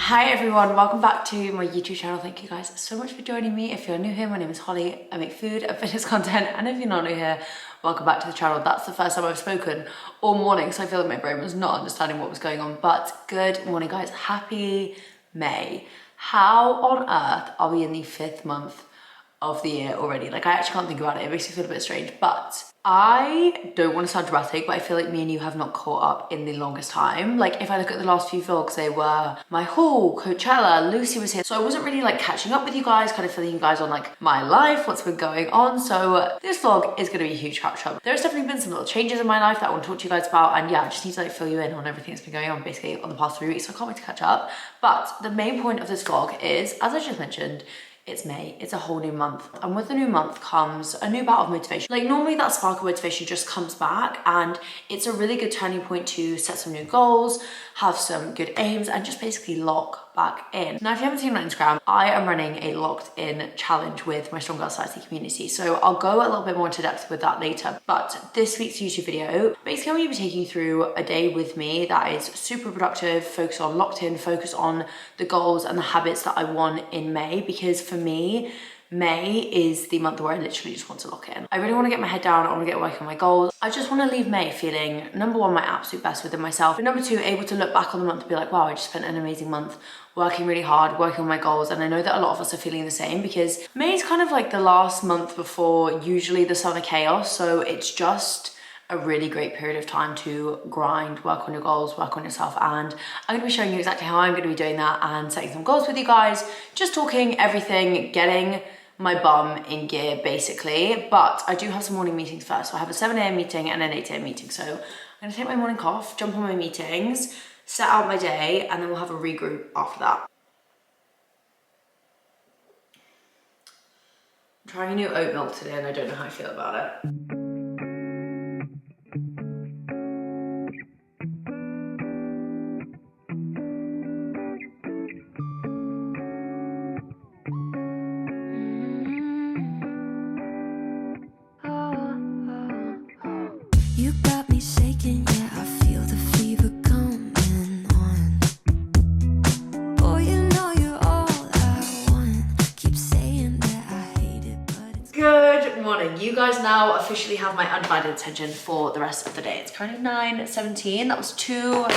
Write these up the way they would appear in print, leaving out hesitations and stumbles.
Hi everyone, welcome back to my YouTube channel. Thank you guys so much for joining me. If you're new here, my name is Holly. I make food and fitness content, and if you're not new here, welcome back to the channel. That's the first time I've spoken all morning, so I feel like my brain was not understanding what was going on. But good morning guys, happy May. How on earth are we in the 5th month of the year already? Like, I actually can't think about it. It makes me feel a bit strange, but I don't want to sound dramatic, but I feel like me and you have not caught up in the longest time. Like, if I look at the last few vlogs, they were my haul, Coachella, Lucy was here. So I wasn't really like catching up with you guys, kind of filling you guys on like my life, what's been going on. So this vlog is going to be a huge catch up. There's definitely been some little changes in my life that I want to talk to you guys about. And yeah, I just need to like fill you in on everything that's been going on basically on the past 3 weeks. So I can't wait to catch up. But the main point of this vlog is, as I just mentioned, it's May, it's a whole new month. And with the new month comes a new bout of motivation. Like, normally that spark of motivation just comes back, and it's a really good turning point to set some new goals, have some good aims, and just basically lock back in. Now, if you haven't seen my Instagram, I am running a locked in challenge with my Strong Girl Society community. So I'll go a little bit more into depth with that later. But this week's YouTube video, basically I'm gonna be taking you through a day with me that is super productive, focus on locked in, focus on the goals and the habits that I want in May, because for me, May is the month where I literally just want to lock in. I really want to get my head down. I want to get working on my goals. I just want to leave May feeling, number one, my absolute best within myself, but number two, able to look back on the month and be like, wow, I just spent an amazing month working really hard, working on my goals. And I know that a lot of us are feeling the same, because May is kind of like the last month before usually the summer chaos. So it's just a really great period of time to grind, work on your goals, work on yourself. And I'm gonna be showing you exactly how I'm gonna be doing that and setting some goals with you guys, just talking everything, getting my bum in gear basically. But I do have some morning meetings first. So I have a 7 a.m. meeting and an 8 a.m. meeting. So I'm gonna take my morning off, jump on my meetings, set out my day, and then we'll have a regroup after that. I'm trying a new oat milk today and I don't know how I feel about it. You got me shaking, yeah, I feel the fever coming on. Oh, you know you're all I want. Keep saying that I hate it, but it's Good morning. You guys now officially have my undivided attention for the rest of the day. It's currently 9:17. That was 2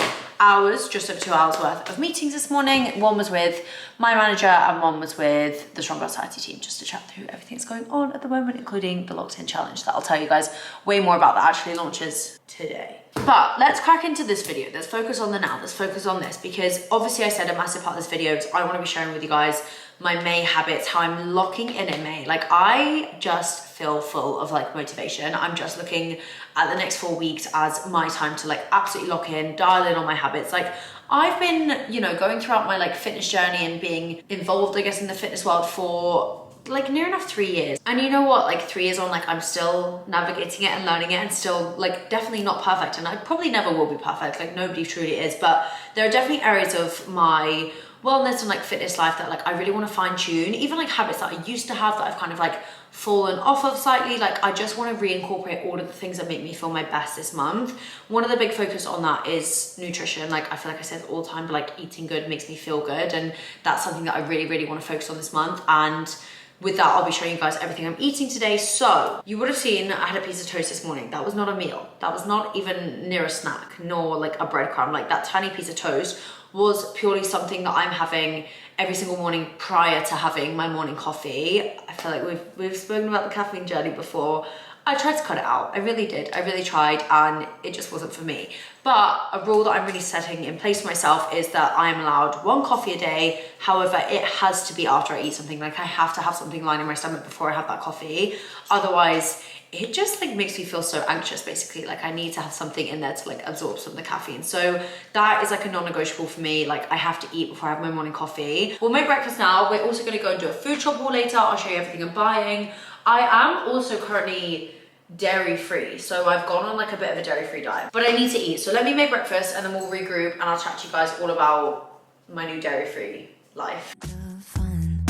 hours, just over 2 hours worth of meetings this morning. One was with my manager and one was with the Strong Girl Society team, just to chat through everything that's going on at the moment, including the locked in challenge that I'll tell you guys way more about, that actually launches today. But let's crack into this video. Let's focus on the now, let's focus on this, because obviously I said a massive part of this video is I want to be sharing with you guys my May habits, how I'm locking in May. Like, I just feel full of like motivation. I'm just looking at the next 4 weeks as my time to like absolutely lock in, dial in on my habits. Like, I've been, you know, going throughout my like fitness journey and being involved, I guess, in the fitness world for like near enough 3 years. And you know what, like 3 years on, like I'm still navigating it and learning it, and still like definitely not perfect. And I probably never will be perfect, like nobody truly is, but there are definitely areas of my wellness and like fitness life that like I really want to fine tune. Even like habits that I used to have that I've kind of like fallen off of slightly, like I just want to reincorporate all of the things that make me feel my best this month. One of the big focus on that is nutrition. Like, I feel like I say it all the time, but like eating good makes me feel good, and that's something that I really want to focus on this month. And with that, I'll be showing you guys everything I'm eating today. So you would have seen I had a piece of toast this morning. That was not a meal. That was not even near a snack, nor like a breadcrumb. Like, that tiny piece of toast was purely something that I'm having every single morning prior to having my morning coffee. I feel like we've spoken about the caffeine journey before. I tried to cut it out. I really did. I really tried, and it just wasn't for me. But a rule that I'm really setting in place for myself is that I am allowed 1 coffee a day. However, it has to be after I eat something. Like, I have to have something lying in my stomach before I have that coffee. Otherwise, it just like makes me feel so anxious basically. Like, I need to have something in there to like absorb some of the caffeine. So that is like a non-negotiable for me. Like, I have to eat before I have my morning coffee. We'll make breakfast now. We're also gonna go and do a food shop haul later. I'll show you everything I'm buying. I am also currently dairy-free, so I've gone on like a bit of a dairy-free diet, but I need to eat. So let me make breakfast and then we'll regroup, and I'll chat to you guys all about my new dairy-free life. fun.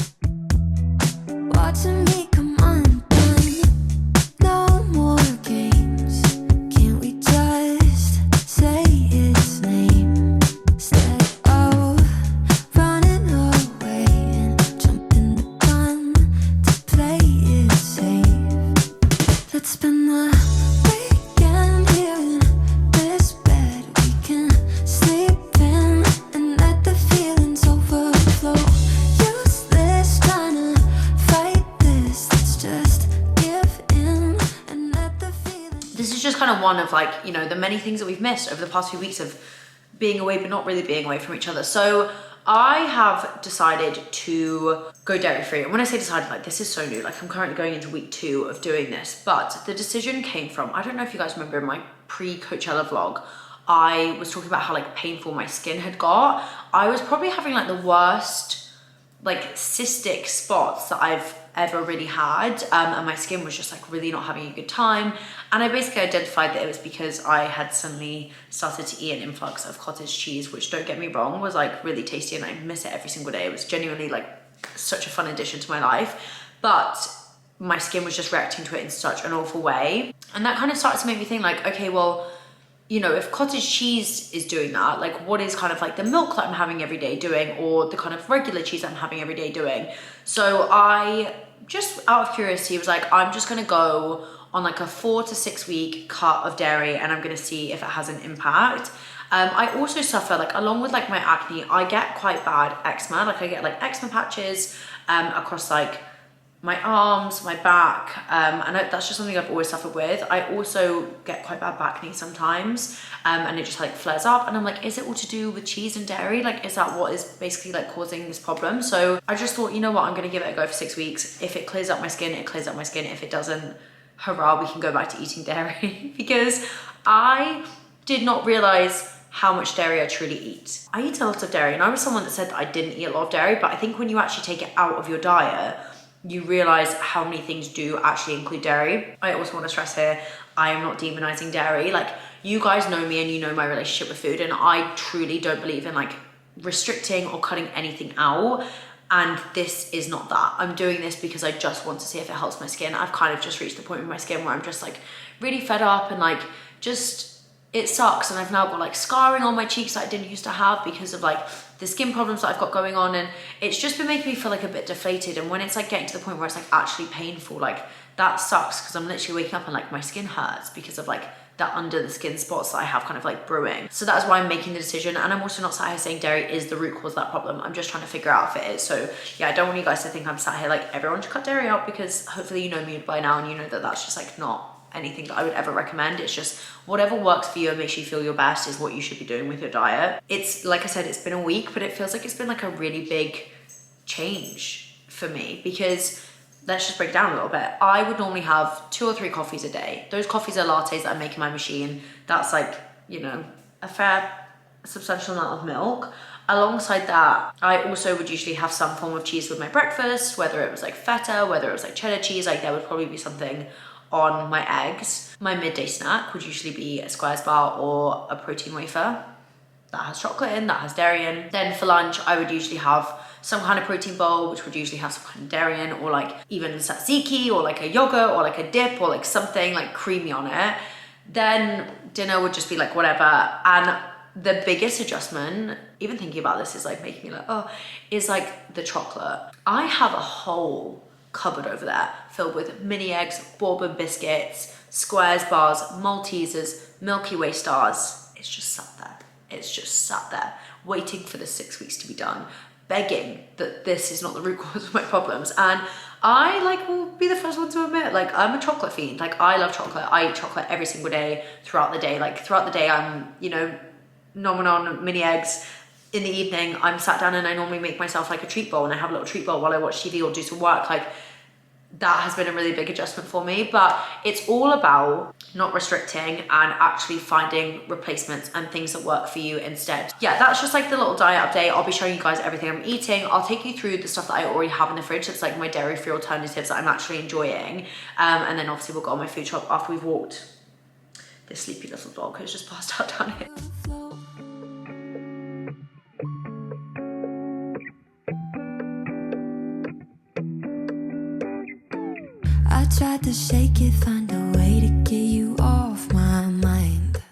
Watching me come undone. No more games. Can't we just say its name? Instead of running one of like, you know, the many things that we've missed over the past few weeks of being away but not really being away from each other. So I have decided to go dairy free. And when I say decided, like this is so new, like I'm currently going into week 2 of doing this, but the decision came from, I don't know if you guys remember in my pre-Coachella vlog, I was talking about how like painful my skin had got. I was probably having like the worst like cystic spots that I've ever really had, and my skin was just like really not having a good time. And I basically identified that it was because I had suddenly started to eat an influx of cottage cheese, which, don't get me wrong, was like really tasty and I miss it every single day. It was genuinely like such a fun addition to my life, but my skin was just reacting to it in such an awful way. And that kind of started to make me think like, okay, well, you know, if cottage cheese is doing that, like what is kind of like the milk that I'm having every day doing, or the kind of regular cheese I'm having every day doing? So I just out of curiosity was like, I'm just gonna go on like a 4 to 6 week cut of dairy and I'm gonna see if it has an impact. I also suffer, like along with like my acne, I get quite bad eczema. Like I get like eczema patches across like my arms, my back, and that's just something I've always suffered with. I also get quite bad back knee sometimes, and it just like flares up, and I'm like, is it all to do with cheese and dairy? Like, is that what is basically like causing this problem? So I just thought, you know what, I'm gonna give it a go for 6 weeks. If it clears up my skin, it clears up my skin. If it doesn't, hurrah, we can go back to eating dairy. Because I did not realize how much dairy I truly eat. I eat a lot of dairy, and I was someone that said that I didn't eat a lot of dairy, but I think when you actually take it out of your diet, you realize how many things do actually include dairy. I also want to stress here, I am not demonizing dairy. Like, you guys know me and you know my relationship with food, and I truly don't believe in like restricting or cutting anything out. And this is not that. I'm doing this because I just want to see if it helps my skin. I've kind of just reached the point with my skin where I'm just like really fed up and like just, it sucks. And I've now got like scarring on my cheeks that I didn't used to have because of like the skin problems that I've got going on, and it's just been making me feel like a bit deflated. And when it's like getting to the point where it's like actually painful, like that sucks, because I'm literally waking up and like my skin hurts because of like that under the skin spots that I have kind of like brewing. So that's why I'm making the decision. And I'm also not sat here saying dairy is the root cause of that problem. I'm just trying to figure out if it is. So yeah, I don't want you guys to think I'm sat here like everyone should cut dairy out, because hopefully you know me by now and you know that that's just like not anything that I would ever recommend. It's just whatever works for you and makes you feel your best is what you should be doing with your diet. It's like I said, it's been a week, but it feels like it's been like a really big change for me, because let's just break it down a little bit. I would normally have 2 or 3 coffees a day. Those coffees are lattes that I make in my machine. That's like, you know, a fair substantial amount of milk. Alongside that, I also would usually have some form of cheese with my breakfast, whether it was like feta, whether it was like cheddar cheese, like there would probably be something on my eggs. My midday snack would usually be a squares bar or a protein wafer that has chocolate in, that has dairy in. Then for lunch, I would usually have some kind of protein bowl, which would usually have some kind of dairy in, or like even tzatziki, or like a yogurt, or like a dip, or like something like creamy on it. Then dinner would just be like whatever. And the biggest adjustment, even thinking about this, is like making me like, oh, is like the chocolate. I have a whole cupboard over there filled with mini eggs, bourbon biscuits, squares bars, Maltesers, Milky Way stars. It's just sat there. It's just sat there waiting for the 6 weeks to be done, begging that this is not the root cause of my problems. And I like will be the first one to admit, like I'm a chocolate fiend. Like I love chocolate. I eat chocolate every single day throughout the day. Like throughout the day, I'm, you know, nomming on mini eggs. In the evening, I'm sat down and I normally make myself like a treat bowl, and I have a little treat bowl while I watch TV or do some work. Like that has been a really big adjustment for me, but it's all about not restricting and actually finding replacements and things that work for you instead. Yeah, that's just like the little diet update. I'll be showing you guys everything I'm eating. I'll take you through the stuff that I already have in the fridge. It's like my dairy-free alternatives that I'm actually enjoying. And then obviously we'll go on my food shop after we've walked this sleepy little dog who's just passed out down here. I tried to shake it, find a way to get you off my mind.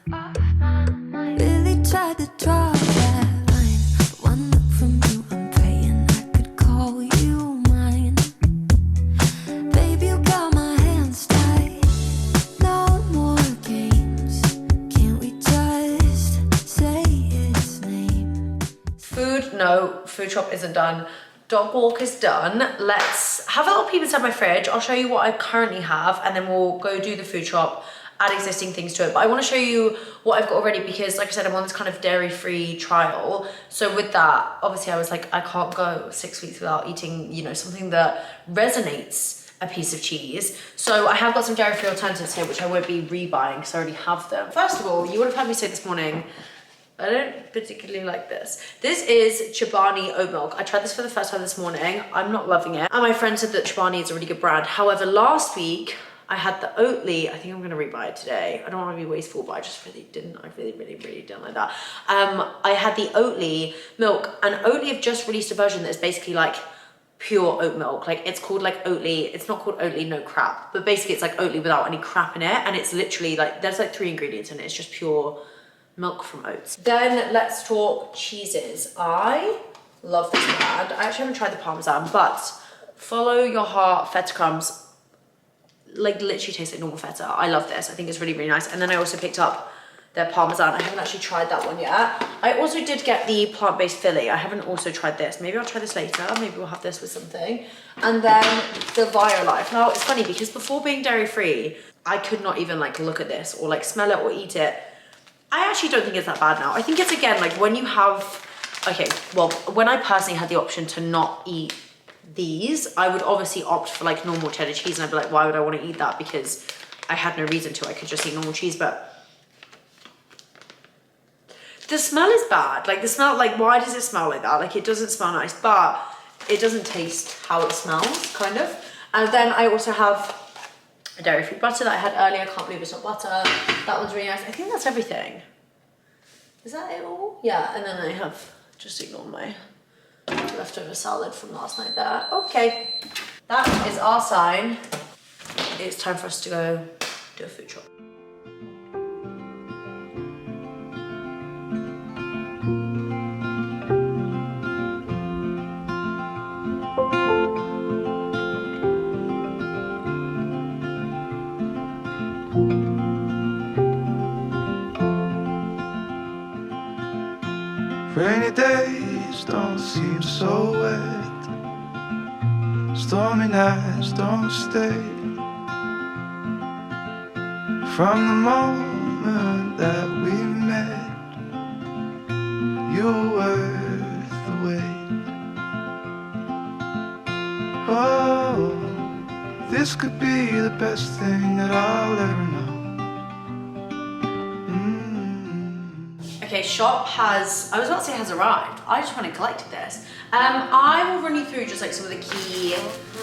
Really tried to draw that line. One look from you, I'm praying I could call you mine. Baby, you got my hands tied. No more games. Can't we just say its name? Food, no, food shop isn't done. Dog walk is done. Let's have a little peep inside my fridge. I'll show you what I currently have, and then we'll go do the food shop. add existing things to it. But I want to show you what I've got already because like I said, I'm on this kind of dairy-free trial. So with that, obviously I was like, I can't go 6 weeks without eating, you know, something that resonates a piece of cheese. So I have got some dairy-free alternatives here, which I won't be rebuying because I already have them. First of all, you would have heard me say this morning, I don't particularly like this. This is Chobani oat milk. I tried this for the first time this morning. I'm not loving it. And my friend said that Chobani is a really good brand. However, last week I had the Oatly. I think I'm gonna rebuy it today. I don't want to be wasteful, but I just really didn't. I really didn't like that. I had the Oatly milk, and Oatly have just released a version that's basically like pure oat milk. Like it's called like Oatly. It's not called Oatly no crap, but basically it's like Oatly without any crap in it. And it's literally like, there's like 3 ingredients in it. It's just pure milk from oats. Then let's talk cheeses. I love this brand. I actually haven't tried the Parmesan, but follow your heart feta crumbs. Like literally tastes like normal feta. I love this. I think it's really nice. And then I also picked up their Parmesan. I haven't actually tried that one yet. I also did get the plant-based Philly. I haven't also tried this. Maybe I'll try this later. Maybe we'll have this with something. And then the Violife. Now it's funny because before being dairy-free, I could not even like look at this or like smell it or eat it. I actually don't think it's that bad now. I think it's again, like when you have, okay, well, when I personally had the option to not eat these, I would obviously opt for like normal cheddar cheese and I'd be like, why would I want to eat that? Because I had no reason to, I could just eat normal cheese, but the smell is bad. Like the smell, like why does it smell like that? Like it doesn't smell nice, but it doesn't taste how it smells, kind of. And then I also have a dairy-free butter that I had earlier. I can't believe it's not butter. That one's really nice. I think that's everything. Is that it all? Yeah, and then I have just ignored my leftover salad from last night there. Okay, that is our sign. It's time for us to go do a food shop. Rainy days don't seem so wet. Stormy nights don't stay. From the moment that we met, you were worth the wait. Oh, this could be the best thing that I'll ever know. Okay, shop has, I was about to say has arrived. I just went and collected this. I will run you through just like some of the key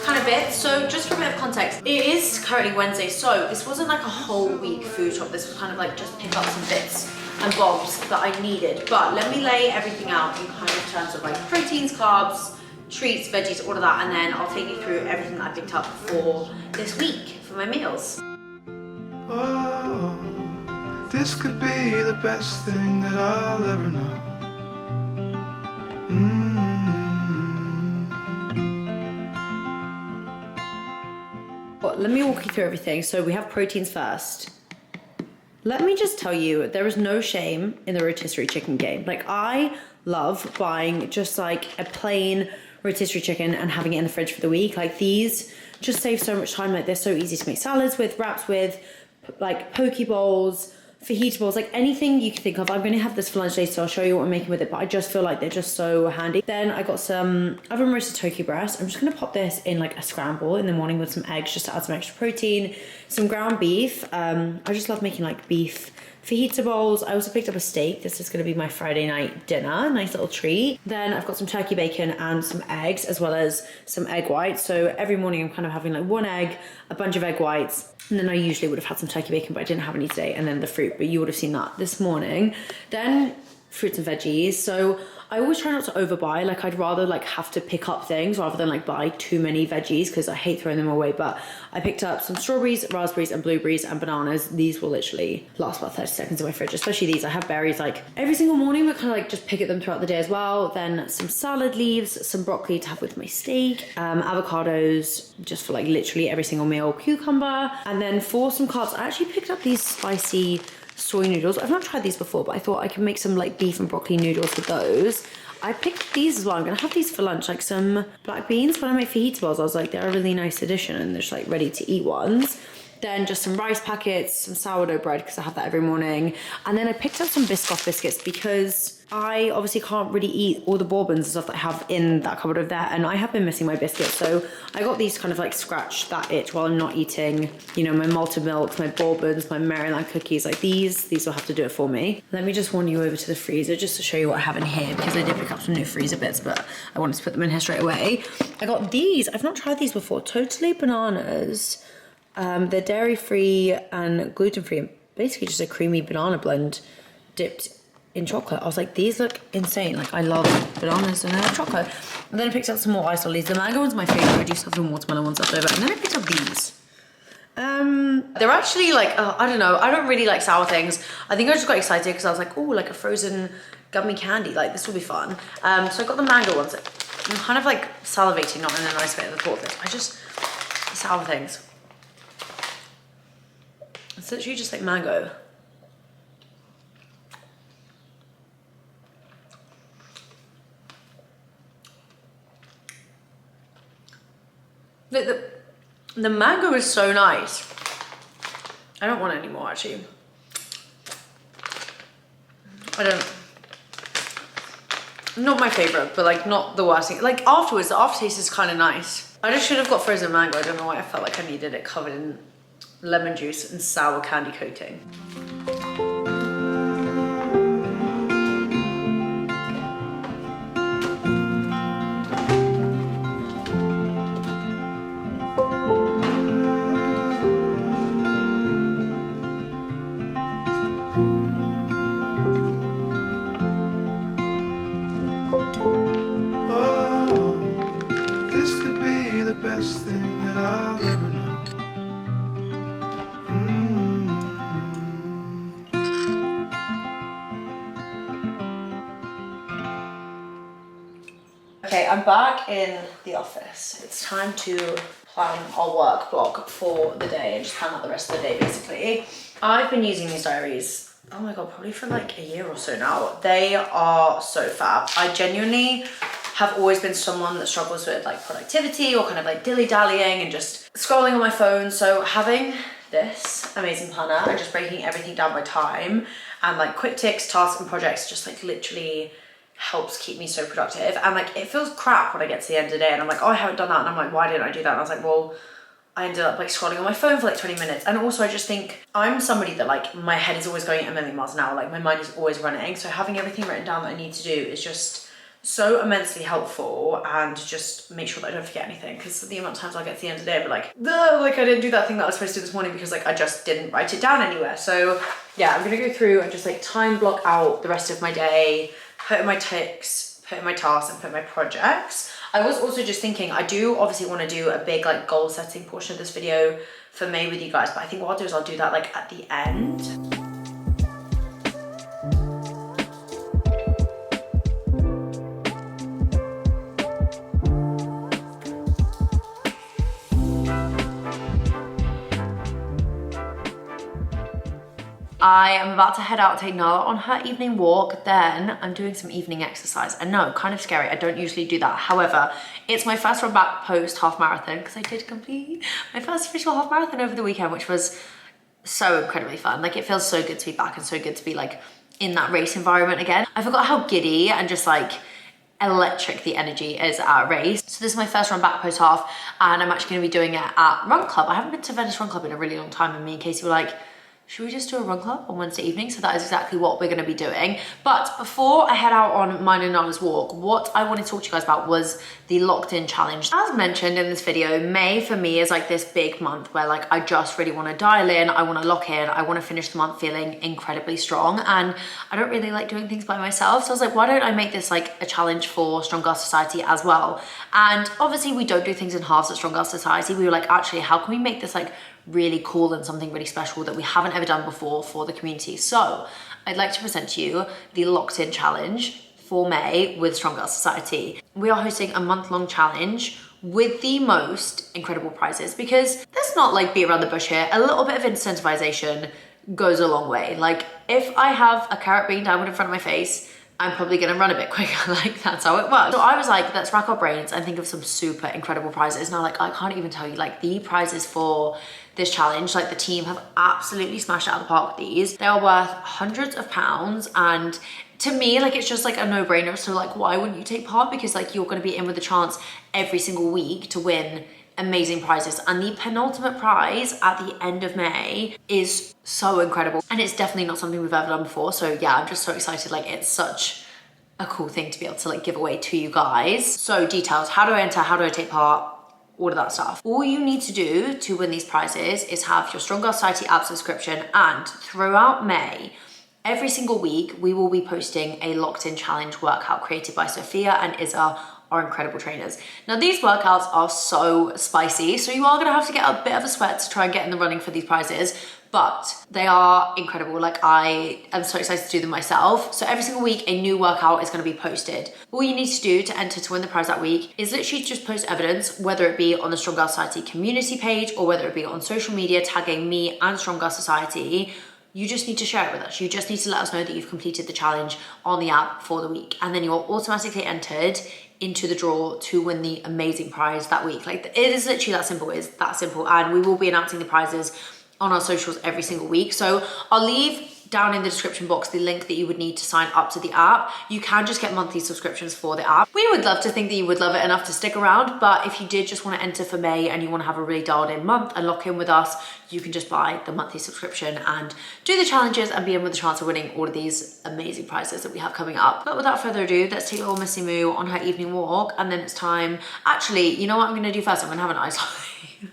kind of bits. So just for a bit of context, it is currently Wednesday, so this wasn't like a whole week food shop. This was kind of like just pick up some bits and bobs that I needed. But let me lay everything out in kind of terms of like proteins, carbs, treats, veggies, all of that, and then I'll take you through everything that I picked up for this week for my meals. Oh, this could be the best thing that I'll ever know. Well, let me walk you through everything. So we have proteins first. Let me just tell you, there is no shame in the rotisserie chicken game. Like I love buying just like a plain rotisserie chicken and having it in the fridge for the week. Like these just save so much time. Like they're so easy to make salads with, wraps with, like poke bowls, fajita bowls, like anything you can think of. I'm going to have this for lunch later, so I'll show you what I'm making with it, but I just feel like they're just so handy. Then I got some oven roasted turkey breast. I'm just going to pop this in like a scramble in the morning with some eggs just to add some extra protein. Some ground beef. I just love making like beef fajita bowls. I also picked up a steak. This is going to be my Friday night dinner. Nice little treat. Then I've got some turkey bacon and some eggs, as well as some egg whites. So every morning I'm kind of having like one egg, a bunch of egg whites, and then I usually would have had some turkey bacon, but I didn't have any today, and then the fruit, but you would have seen that this morning. Then fruits and veggies. So I always try not to overbuy. Like I'd rather like have to pick up things rather than like buy too many veggies because I hate throwing them away. But I picked up some strawberries, raspberries and blueberries and bananas. These will literally last about 30 seconds in my fridge, especially these. I have berries like every single morning, but kind of like just pick at them throughout the day as well. Then some salad leaves, some broccoli to have with my steak, avocados just for like literally every single meal, cucumber. And then for some carbs, I actually picked up these spicy soy noodles. I've not tried these before, but I thought I could make some like beef and broccoli noodles with those. I picked these as well. I'm gonna have these for lunch, like some black beans. When I make fajita bowls, I was like, they're a really nice addition and they're just like ready to eat ones. Then just some rice packets, some sourdough bread because I have that every morning. And then I picked up some Biscoff biscuits because I obviously can't really eat all the bourbons and stuff that I have in that cupboard over there. And I have been missing my biscuits. So I got these kind of like scratch that itch while I'm not eating, you know, my malted milks, my bourbons, my Maryland cookies, like these will have to do it for me. Let me just wander you over to the freezer just to show you what I have in here because I did pick up some new freezer bits, but I wanted to put them in here straight away. I got these, I've not tried these before, Totally Bananas. They're dairy-free and gluten-free, and basically just a creamy banana blend dipped in chocolate. I was like, these look insane. Like, I love bananas and I love chocolate. And then I picked up some more ice lollies. The mango one's my favorite. I do still have some watermelon ones left over. And then I picked up these. They're actually like, I don't know. I don't really like sour things. I think I just got excited because I was like, oh, like a frozen gummy candy. Like, this will be fun. So I got the mango ones. I'm kind of like salivating, not in a nice way at the thought of this. I just, sour things. It's literally just like mango. The mango is so nice. I don't want any more actually. Not my favorite, but like not the worst thing. Like afterwards, the aftertaste is kind of nice. I just should have got frozen mango. I don't know why I felt like I needed it covered in lemon juice and sour candy coating. Oh, this could be the best thing that I'll ever know. Okay, I'm back in the office. It's time to plan our work block for the day and just plan out the rest of the day, basically. I've been using these diaries, oh my God, probably for like a year or so now. They are so fab. I genuinely have always been someone that struggles with like productivity or kind of like dilly-dallying and just scrolling on my phone. So having this amazing planner and just breaking everything down by time and like quick ticks, tasks and projects just like literally helps keep me so productive. And like it feels crap when I get to the end of the day and I'm like, oh, I haven't done that, and I'm like, why didn't I do that? And I was like, well, I ended up like scrolling on my phone for like 20 minutes. And also I just think I'm somebody that like my head is always going at a million miles an hour, like my mind is always running. So having everything written down that I need to do is just so immensely helpful, and just make sure that I don't forget anything, because the amount of times I get to the end of the day and be like, I didn't do that thing that I was supposed to do this morning because like I just didn't write it down anywhere. So yeah, I'm gonna go through and just like time block out the rest of my day, put in my ticks, put in my tasks and put in my projects. I was also just thinking, I do obviously want to do a big like goal setting portion of this video for May with you guys, but I think what I'll do is I'll do that like at the end. I am about to head out, take Nala on her evening walk, then I'm doing some evening exercise. I know, kind of scary, I don't usually do that. However, it's my first run back post half marathon, because I did complete my first official half marathon over the weekend, which was so incredibly fun. Like it feels so good to be back and so good to be like in that race environment again. I forgot how giddy and just like electric the energy is at a race. So this is my first run back post half, and I'm actually gonna be doing it at Run Club. I haven't been to Venice Run Club in a really long time, and me and Casey were like, should we just do a run club on Wednesday evening? So that is exactly what we're gonna be doing. But before I head out on mine and Nala's walk, what I wanted to talk to you guys about was the locked in challenge. As mentioned in this video, May for me is like this big month where like I just really wanna dial in, I wanna lock in, I wanna finish the month feeling incredibly strong, and I don't really like doing things by myself. So I was like, why don't I make this like a challenge for Strong Girl Society as well? And obviously we don't do things in halves at Strong Girl Society. We were like, actually, how can we make this like really cool and something really special that we haven't ever done before for the community? So I'd like to present to you the locked in challenge for May with Strong Girl Society. We are hosting a month-long challenge with the most incredible prizes, because let's not like beat around the bush here. A little bit of incentivization goes a long way. Like if I have a carrot being downward in front of my face I'm probably gonna run a bit quicker. Like, that's how it works. So I was like, let's rack our brains and think of some super incredible prizes. Now, like, I can't even tell you, like, the prizes for this challenge, like, the team have absolutely smashed it out of the park with these. They are worth hundreds of pounds, and to me, like, it's just like a no-brainer. So like, why wouldn't you take part? Because like, you're gonna be in with a chance every single week to win amazing prizes, and the penultimate prize at the end of May is so incredible, and it's definitely not something we've ever done before. So yeah, I'm just so excited. Like, it's such a cool thing to be able to like give away to you guys. So details, how do I enter, how do I take part, all of that stuff. All you need to do to win these prizes is have your Strong Girl Society app subscription, and throughout May, every single week, we will be posting a locked-in challenge workout created by Sophia and Isa, our incredible trainers. Now, these workouts are so spicy, so you are gonna have to get a bit of a sweat to try and get in the running for these prizes, but they are incredible. Like, I am so excited to do them myself. So every single week, a new workout is gonna be posted. All you need to do to enter to win the prize that week is literally just post evidence, whether it be on the Strong Girl Society community page or whether it be on social media, tagging me and Strong Girl Society. You just need to share it with us. You just need to let us know that you've completed the challenge on the app for the week, and then you're automatically entered into the draw to win the amazing prize that week. Like, it is literally that simple. It's that simple, and we will be announcing the prizes on our socials every single week. So I'll leave down in the description box the link that you would need to sign up to the app. You can just get monthly subscriptions for the app. We would love to think that you would love it enough to stick around, but if you did just want to enter for May and you want to have a really dialed in month and lock in with us, you can just buy the monthly subscription and do the challenges and be in with a chance of winning all of these amazing prizes that we have coming up. But without further ado, let's take little Missy Moo on her evening walk, and then it's time. Actually, you know what I'm going to do first? I'm going to have an ice lolly.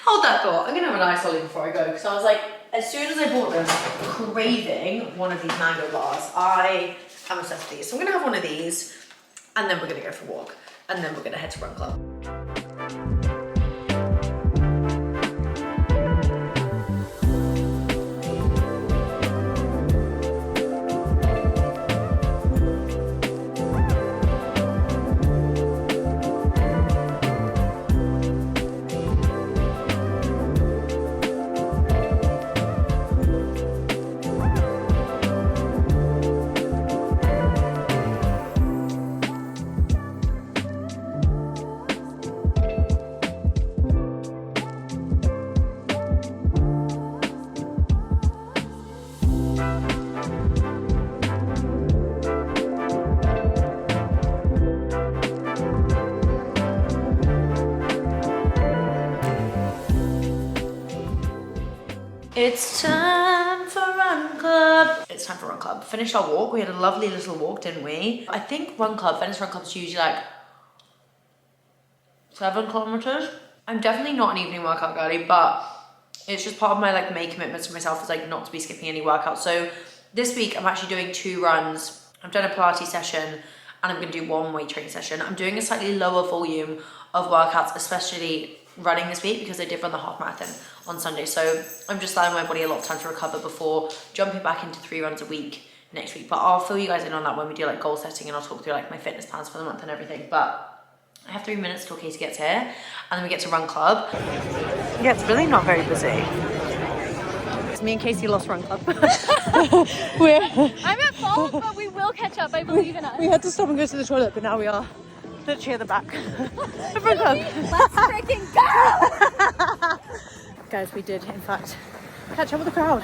Hold that thought. I'm going to have an ice lolly before I go, because I was like, as soon as I bought them, craving one of these mango bars. I am obsessed with these. So I'm gonna have one of these, and then we're gonna go for a walk, and then we're gonna head to Run Club. It's time for Run Club. It's time for Run Club. Finished our walk. We had a lovely little walk, didn't we? I think Venice Run Club is usually like 7 kilometers. I'm definitely not an evening workout girly, but it's just part of my like May commitments to myself is like not to be skipping any workouts. So this week I'm actually doing 2 runs. I've done a Pilates session and I'm gonna do 1 weight training session. I'm doing a slightly lower volume of workouts, especially running this week, because I did run the half marathon on Sunday. So I'm just allowing my body a lot of time to recover before jumping back into 3 runs a week next week. But I'll fill you guys in on that when we do like goal setting, and I'll talk through like my fitness plans for the month and everything. But I have 3 minutes till Katie gets here, and then we get to Run Club. Yeah, it's really not very busy. It's me and Casey lost Run Club. I'm at fault, but we will catch up. I believe in us. We had to stop and go to the toilet, but now we are literally at the back. Let's freaking go! Guys, we did in fact catch up with the crowd.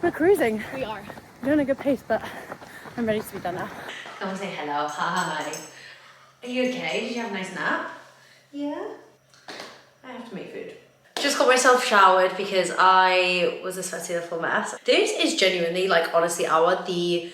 We're cruising. We are. We're doing a good pace, but I'm ready to be done now. Come and say hello. Hi. Are you okay? Did you have a nice nap? Yeah? I have to make food. Just got myself showered because I was a sweaty little mess. This is genuinely, like, honestly, the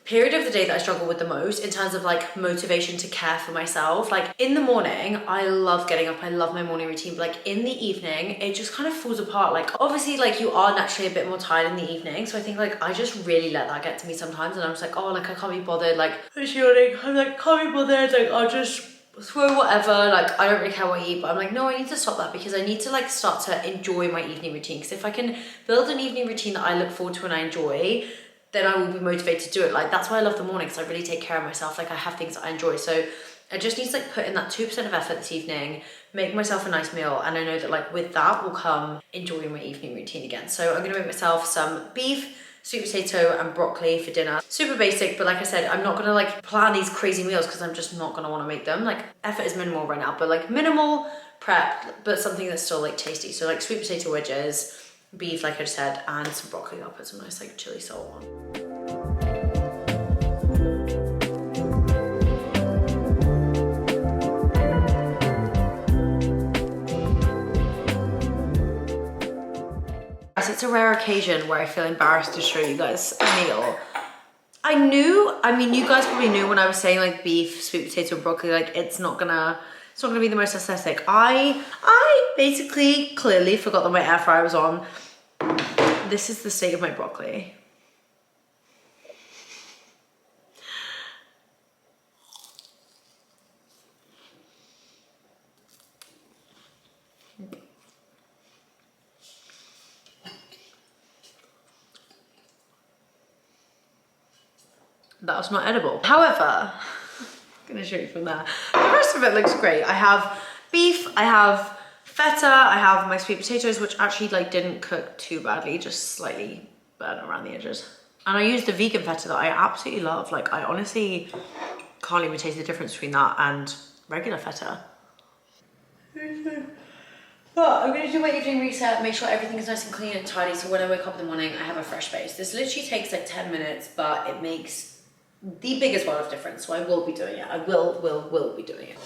period of the day that I struggle with the most in terms of like motivation to care for myself. Like in the morning, I love getting up, I love my morning routine, but like in the evening, it just kind of falls apart. Like obviously like you are naturally a bit more tired in the evening. So I think like I just really let that get to me sometimes, and I'm just like, oh, like I can't be bothered, like it's yawning, I'm like, can't be bothered, like I'll just throw whatever, like I don't really care what I eat. But I'm like, no, I need to stop that, because I need to like start to enjoy my evening routine. Because if I can build an evening routine that I look forward to and I enjoy, then I will be motivated to do it. Like that's why I love the morning, because I really take care of myself. Like I have things that I enjoy. So I just need to like put in that 2% of effort this evening, make myself a nice meal, and I know that like with that will come enjoying my evening routine again. So I'm gonna make myself some beef sweet potato and broccoli for dinner. Super basic, but like I said, I'm not gonna like plan these crazy meals because I'm just not gonna wanna make them. Like effort is minimal right now, but like minimal prep, but something that's still like tasty. So like sweet potato wedges, beef, like I just said, and some broccoli. I'll put some nice like chili salt on. It's a rare occasion where I feel embarrassed to show you guys a meal. I mean, you guys probably knew when I was saying like beef, sweet potato, and broccoli, like it's not gonna be the most aesthetic. I basically clearly forgot that my air fryer was on. This is the state of my broccoli. That was not edible. However, I'm gonna show you from there. The rest of it looks great. I have beef, I have feta, I have my sweet potatoes, which actually like didn't cook too badly, just slightly burnt around the edges. And I used the vegan feta that I absolutely love. Like I honestly can't even taste the difference between that and regular feta. But I'm gonna do my evening reset, make sure everything is nice and clean and tidy, so when I wake up in the morning, I have a fresh face. This literally takes like 10 minutes, but it makes the biggest world of difference, so I will be doing it. I will be doing it.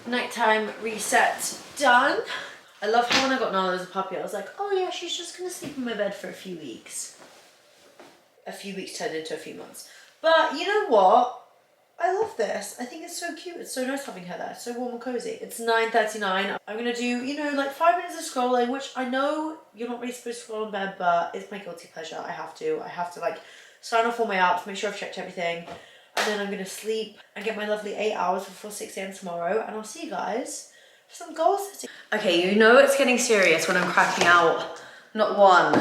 Nighttime reset done. I love how when I got Nala as a puppy, I was like, oh yeah, she's just gonna sleep in my bed for a few weeks. A few weeks turned into a few months. But you know what? I love this. I think it's so cute. It's so nice having her there. It's so warm and cozy. It's 9:39. I'm gonna do, you know, like 5 minutes of scrolling, which I know you're not really supposed to scroll in bed, but it's my guilty pleasure. I have to like sign off all my apps, make sure I've checked everything. And then I'm gonna sleep and get my lovely 8 hours before 6 a.m. tomorrow. And I'll see you guys for some goal setting. Okay, you know it's getting serious when I'm cracking out not one,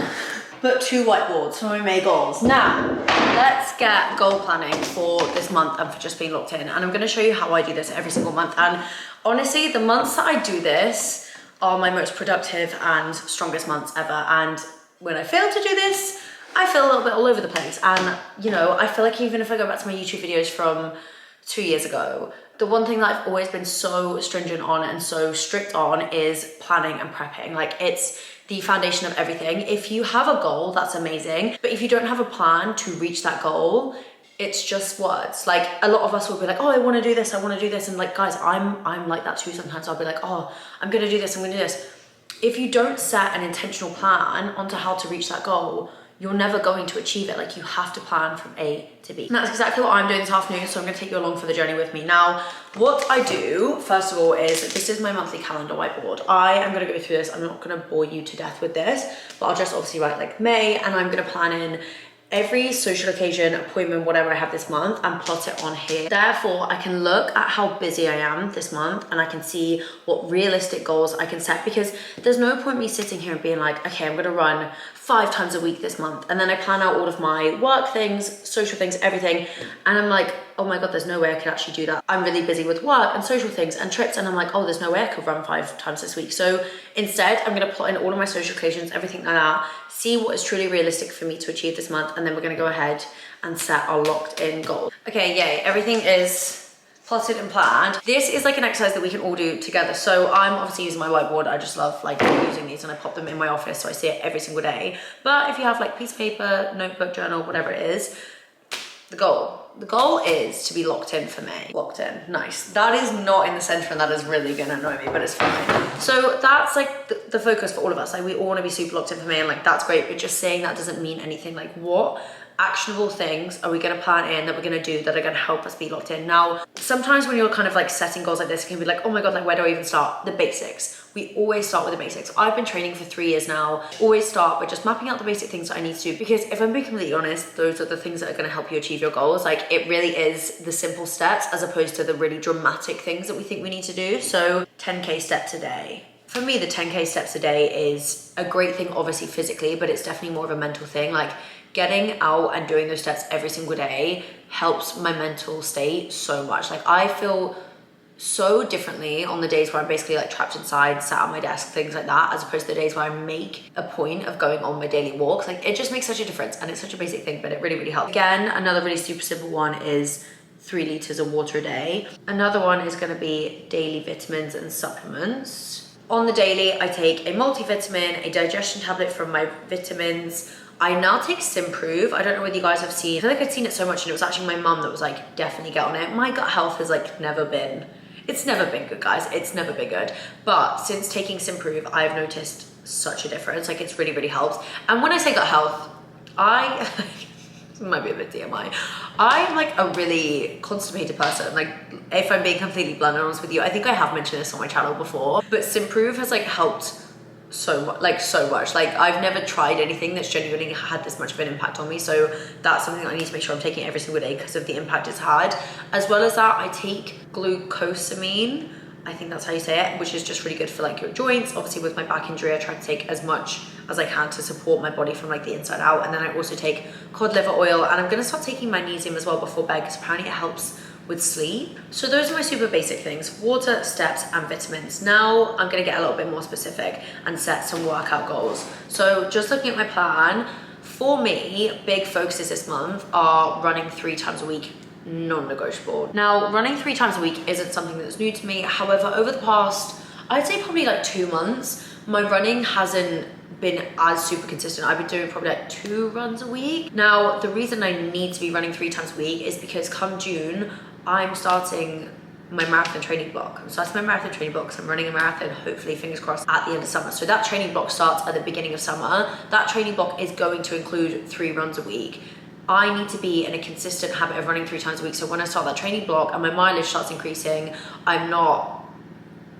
but 2 whiteboards for my May goals. Now, let's get goal planning for this month and for just being locked in. And I'm gonna show you how I do this every single month. And honestly, the months that I do this are my most productive and strongest months ever. And when I fail to do this, I feel a little bit all over the place. And you know, I feel like even if I go back to my YouTube videos from 2 years ago, the one thing that I've always been so stringent on and so strict on is planning and prepping. Like it's the foundation of everything. If you have a goal, that's amazing. But if you don't have a plan to reach that goal, it's just words. Like a lot of us will be like, oh, I wanna do this, I wanna do this. And like, guys, I'm like that too sometimes. I'll be like, oh, I'm gonna do this, I'm gonna do this. If you don't set an intentional plan onto how to reach that goal, you're never going to achieve it. Like you have to plan from A to B. And that's exactly what I'm doing this afternoon, so I'm gonna take you along for the journey with me. Now, what I do, first of all, is this is my monthly calendar whiteboard. I am gonna go through this. I'm not gonna bore you to death with this, but I'll just obviously write like May, and I'm gonna plan in every social occasion, appointment, whatever I have this month, and plot it on here. Therefore, I can look at how busy I am this month and I can see what realistic goals I can set, because there's no point me sitting here and being like, okay, I'm gonna run 5 times a week this month. And then I plan out all of my work things, social things, everything. And I'm like, oh my God, there's no way I could actually do that. I'm really busy with work and social things and trips. And I'm like, oh, there's no way I could run 5 times this week. So instead, I'm gonna plot in all of my social occasions, everything like that, see what is truly realistic for me to achieve this month. And then we're gonna go ahead and set our locked in goals. Okay, yay, everything is plotted and planned. This is like an exercise that we can all do together. So I'm obviously using my whiteboard. I just love like using these, and I pop them in my office so I see it every single day. But if you have like piece of paper, notebook, journal, whatever it is, the goal is to be locked in for May. Locked in, nice. That is not in the center, and that is really gonna annoy me, but it's fine. So that's like the focus for all of us. Like we all wanna be super locked in for May, and like that's great, but just saying that doesn't mean anything. Like what actionable things are we going to plan in that we're going to do that are going to help us be locked in? Now, sometimes when you're kind of like setting goals like this, it can be like, oh my God, like where do I even start? The basics. We always start with the basics. I've been training for 3 years now. Always start with just mapping out the basic things that I need to do, because if I'm being completely honest, those are the things that are going to help you achieve your goals. Like it really is the simple steps as opposed to the really dramatic things that we think we need to do. So 10K steps a day. For me, the 10K steps a day is a great thing, obviously physically, but it's definitely more of a mental thing. Like getting out and doing those steps every single day helps my mental state so much. Like I feel so differently on the days where I'm basically like trapped inside, sat at my desk, things like that, as opposed to the days where I make a point of going on my daily walks. Like it just makes such a difference, and it's such a basic thing, but it really, really helps. Again, another really super simple one is 3 liters of water a day. Another one is going to be daily vitamins and supplements. On the daily, I take a multivitamin, a digestion tablet from my vitamins. I now take Simprove. I don't know whether you guys have seen, I feel like I'd seen it so much, and it was actually my mum that was like, definitely get on it. My gut health has like it's never been good, guys. It's never been good. But since taking Simprove, I've noticed such a difference. Like it's really, really helped. And when I say gut health, it might be a bit TMI. I'm like a really constipated person. Like if I'm being completely blunt and honest with you, I think I have mentioned this on my channel before, but Simprove has like helped so much. Like I've never tried anything that's genuinely had this much of an impact on me. So that's something that I need to make sure I'm taking every single day because of the impact it's had. As well as that, I take glucosamine. I think that's how you say it, which is just really good for like your joints. Obviously with my back injury, I try to take as much as I can to support my body from like the inside out. And then I also take cod liver oil, and I'm gonna start taking magnesium as well before bed because apparently it helps with sleep. So those are my super basic things: water, steps, and vitamins. Now I'm gonna get a little bit more specific and set some workout goals. So just looking at my plan, for me, big focuses this month are running 3 times a week, non-negotiable. Now, running 3 times a week isn't something that's new to me. However, over the past, I'd say probably like 2 months, my running hasn't been as super consistent. I've been doing probably like 2 runs a week. Now, the reason I need to be running 3 times a week is because come June, I'm starting my marathon training block. I'm starting my marathon training block because I'm running a marathon, hopefully, fingers crossed, at the end of summer. So that training block starts at the beginning of summer. That training block is going to include 3 runs a week. I need to be in a consistent habit of running 3 times a week. So when I start that training block and my mileage starts increasing, I'm not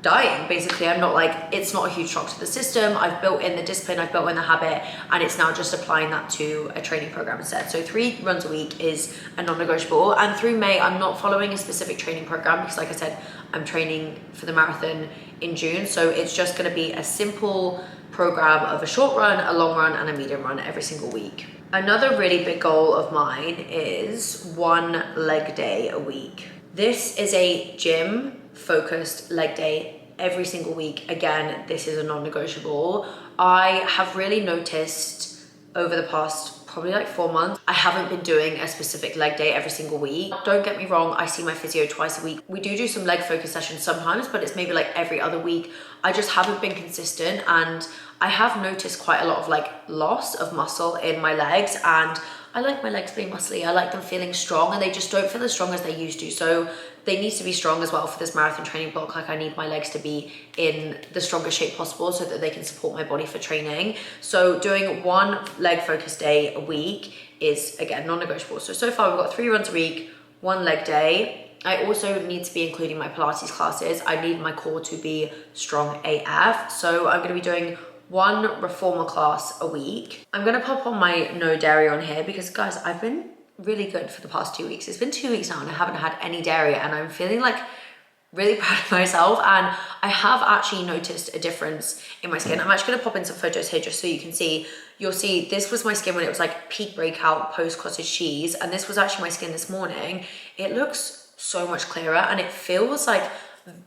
dying, basically. I'm not like, it's not a huge shock to the system. I've built in the discipline, I've built in the habit, and it's now just applying that to a training program instead. So 3 runs a week is a non-negotiable. And through May, I'm not following a specific training program because like I said, I'm training for the marathon in June. So it's just gonna be a simple program of a short run, a long run, and a medium run every single week. Another really big goal of mine is 1 leg day a week. This is a gym focused leg day every single week. Again, this is a non-negotiable. I have really noticed over the past probably like 4 months, I haven't been doing a specific leg day every single week. Don't get me wrong, I see my physio twice a week. We do some leg focus sessions sometimes, but it's maybe like every other week. I just haven't been consistent, and I have noticed quite a lot of like loss of muscle in my legs, and I like my legs being muscly. I like them feeling strong, and they just don't feel as strong as they used to. So they need to be strong as well for this marathon training block. Like I need my legs to be in the strongest shape possible so that they can support my body for training. So doing 1 leg focus day a week is, again, non-negotiable. So far we've got 3 runs a week, 1 leg day. I also need to be including my Pilates classes. I need my core to be strong AF. So I'm gonna be doing 1 reformer class a week. I'm gonna pop on my no dairy on here because guys, I've been really good for the past 2 weeks. It's been 2 weeks now and I haven't had any dairy, and I'm feeling like really proud of myself, and I have actually noticed a difference in my skin. I'm actually gonna pop in some photos here just so you can see. You'll see this was my skin when it was like peak breakout post cottage cheese, and this was actually my skin this morning. It looks so much clearer and it feels like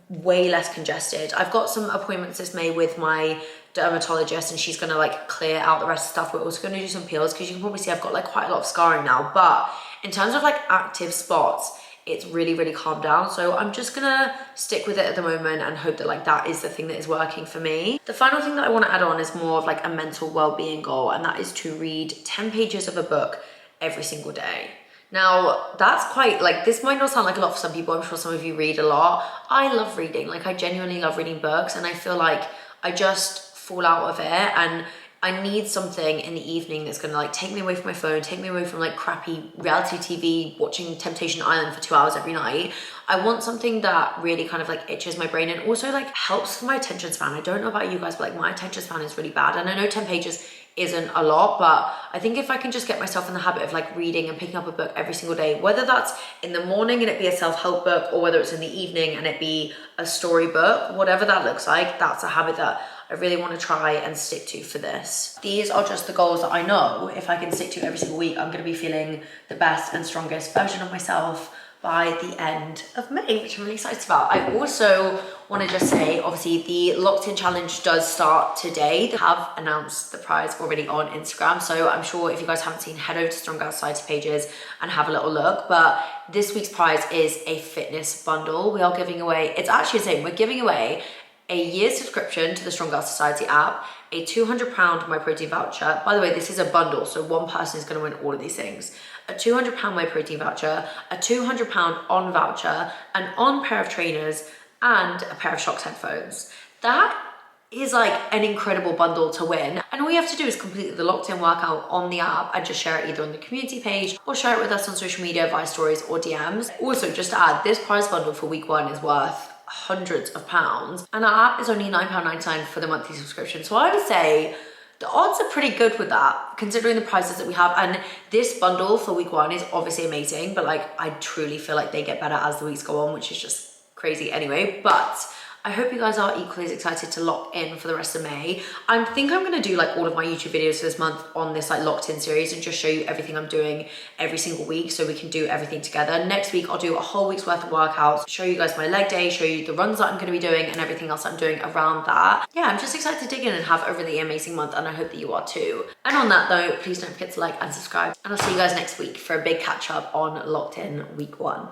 way less congested. I've got some appointments this May with my dermatologist, and she's gonna like clear out the rest of the stuff. We're also gonna do some peels because you can probably see I've got like quite a lot of scarring now, but in terms of like active spots, it's really, really calmed down. So I'm just gonna stick with it at the moment and hope that like that is the thing that is working for me. The final thing that I want to add on is more of like a mental well-being goal, and that is to read 10 pages of a book every single day. Now, that's quite, like, this might not sound like a lot for some people. I'm sure some of you read a lot. I love reading. Like, I genuinely love reading books, and I feel like I just fall out of it. And I need something in the evening that's gonna like take me away from my phone, take me away from like crappy reality TV, watching Temptation Island for 2 hours every night. I want something that really kind of like itches my brain and also like helps with my attention span. I don't know about you guys, but like my attention span is really bad. And I know 10 pages isn't a lot, but I think if I can just get myself in the habit of like reading and picking up a book every single day, whether that's in the morning and it be a self-help book, or whether it's in the evening and it be a story book, whatever that looks like, that's a habit that I really want to try and stick to for this. These are just the goals that I know if I can stick to every single week, I'm going to be feeling the best and strongest version of myself by the end of May, which I'm really excited about. I also want to just say, obviously the locked in challenge does start today. They have announced the prize already on Instagram, so I'm sure if you guys haven't seen, head over to Strong Girl Society pages and have a little look. But this week's prize is a fitness bundle. We are giving away, it's actually insane, we're giving away a year's subscription to the Strong Girl Society app, a £200 My Protein voucher. By the way, this is a bundle, so one person is going to win all of these things. A £200 My Protein voucher, a £200 On voucher, an On pair of trainers, and a pair of Shocks headphones. That is like an incredible bundle to win. And all you have to do is complete the locked in workout on the app and just share it either on the community page or share it with us on social media via stories or DMs. Also, just to add, this prize bundle for week 1 is worth hundreds of pounds, and our app is only £9.99 for the monthly subscription. So I would say the odds are pretty good with that, considering the prices that we have. And this bundle for week 1 is obviously amazing, but like I truly feel like they get better as the weeks go on, which is just crazy anyway. But I hope you guys are equally as excited to lock in for the rest of May. I think I'm gonna do like all of my YouTube videos for this month on this like locked in series and just show you everything I'm doing every single week so we can do everything together. Next week, I'll do a whole week's worth of workouts, show you guys my leg day, show you the runs that I'm gonna be doing and everything else I'm doing around that. Yeah, I'm just excited to dig in and have a really amazing month, and I hope that you are too. And on that note, please don't forget to like and subscribe, and I'll see you guys next week for a big catch up on locked in week 1.